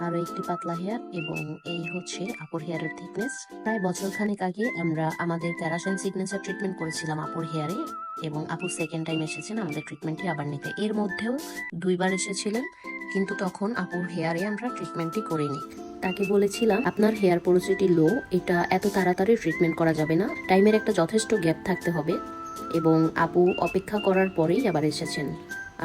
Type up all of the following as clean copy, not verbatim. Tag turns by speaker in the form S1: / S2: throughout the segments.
S1: আরো একটি পাতলা হেয়ার এবং এই হচ্ছে আপুর হেয়ারের থিকনেস। প্রায় বছর খানেক আগে আমরা আমাদের ক্যারাশন সিগনেচার ট্রিটমেন্ট করেছিলাম আপুর হেয়ারে, এবং আপু সেকেন্ড টাইম এসেছেন আমাদের ট্রিটমেন্টটি আবার নিতে। এর মধ্যেও দুইবার এসেছিলেন, কিন্তু তখন আপুর হেয়ারে আমরা ট্রিটমেন্টটি করিনি। তাকে বলেছিলাম আপনার হেয়ার পোরোসিটি লো, এটা এত তাড়াতাড়ি ট্রিটমেন্ট করা যাবে না, টাইমের একটা যথেষ্ট গ্যাপ থাকতে হবে। এবং আপু অপেক্ষা করার পরেই আবার এসেছেন।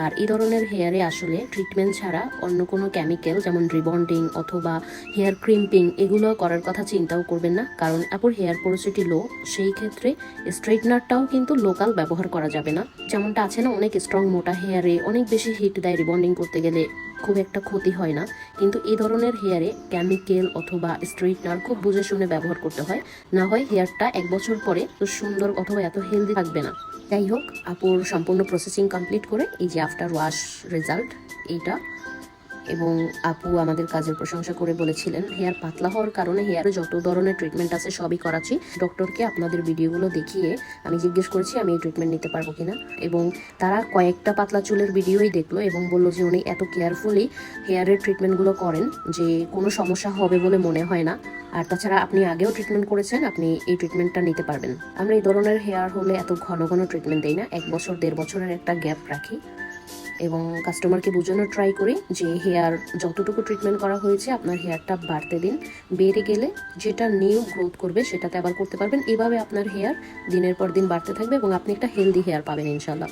S1: আর এই ধরনের হেয়ারে আসলে ট্রিটমেন্ট ছাড়া অন্য কোনো কেমিক্যাল যেমন রিবন্ডিং অথবা হেয়ার ক্রিম্পিং এগুলো করার কথা চিন্তাও করবেন না, কারণ আপুর হেয়ার পোরোসিটি লো। সেই ক্ষেত্রে স্ট্রেটনারটাও কিন্তু লোকাল ব্যবহার করা যাবে না। যেমনটা আছে না, অনেক স্ট্রং মোটা হেয়ারে অনেক বেশি হিট দেয়, রিবন্ডিং করতে গেলে খুব একটা ক্ষতি হয় না। কিন্তু এই ধরনের হেয়ারে কেমিক্যাল অথবা স্ট্রেটনার খুব বুঝে শুনে ব্যবহার করতে হয়, না হয় হেয়ারটা 1 বছর পরে তো সুন্দর অথবা এত হেলদি থাকবে না। যাই হোক, আপুর সম্পূর্ণ প্রসেসিং কমপ্লিট করে এই যে আফটার ওয়াশ রেজাল্ট এইটা। এবং আপু আমাদের কাজের প্রশংসা করে বলেছিলেন হেয়ার পাতলা হওয়ার কারণে হেয়ারে যত ধরনের ট্রিটমেন্ট আছে সবই করাচ্ছি। ডক্টরকে আপনাদের ভিডিওগুলো দেখিয়ে আমি জিজ্ঞেস করেছি আমি এই ট্রিটমেন্ট নিতে পারবো কিনা, এবং তারা কয়েকটা পাতলা চুলের ভিডিওই দেখলো এবং বললো যে উনি এত কেয়ারফুলি হেয়ারের ট্রিটমেন্টগুলো করেন যে কোনো সমস্যা হবে বলে মনে হয় না। আর তাছাড়া আপনি আগেও ট্রিটমেন্ট করেছেন, আপনি এই ট্রিটমেন্টটা নিতে পারবেন। আমরা এই ধরনের হেয়ার হলে এত ঘন ঘন ট্রিটমেন্ট দিই না, 1 বছর 1.5 বছরের একটা গ্যাপ রাখি এবং কাস্টমারকে বোঝানোর ট্রাই করি যে হেয়ার যতটুকু ট্রিটমেন্ট করা হয়েছে আপনার হেয়ারটা বাড়তে দিন, বেড়ে গেলে যেটা নিউ গ্রোথ করবে সেটাতে আবার করতে পারবেন। এভাবে আপনার হেয়ার দিনের পর দিন বাড়তে থাকবে এবং আপনি একটা হেলদি হেয়ার পাবেন ইনশাল্লাহ।